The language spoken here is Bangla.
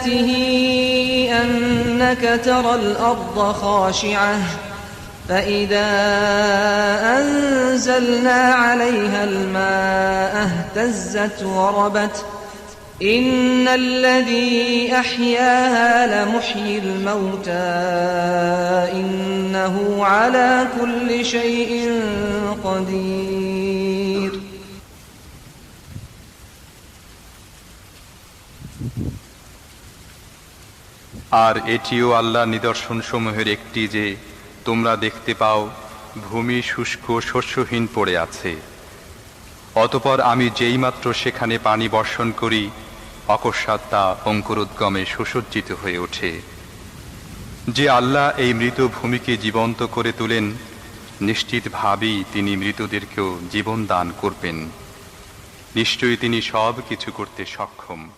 آياته أنك ترى الأرض خاشعة فإذا أنزلنا عليها الماء اهتزت وربت إن الذي أحياها لمحيي الموتى إنه على كل شيء قدير আর এটিও আল্লাহর নিদর্শনসমূহের একটি যে তোমরা দেখতে পাও ভূমি শুষ্ক শস্যহীন পড়ে আছে, অতঃপর আমি যেইমাত্র সেখানে পানি বর্ষণ করি অকস্মাৎ তা অঙ্কুরোদ্গমে সুসজ্জিত হয়ে ওঠে। যে আল্লাহ এই মৃত ভূমিকে জীবন্ত করে তোলেন, নিশ্চিতভাবেই তিনি মৃতদেরকেও জীবন দান করবেন। নিশ্চয়ই তিনি সব কিছু করতে সক্ষম।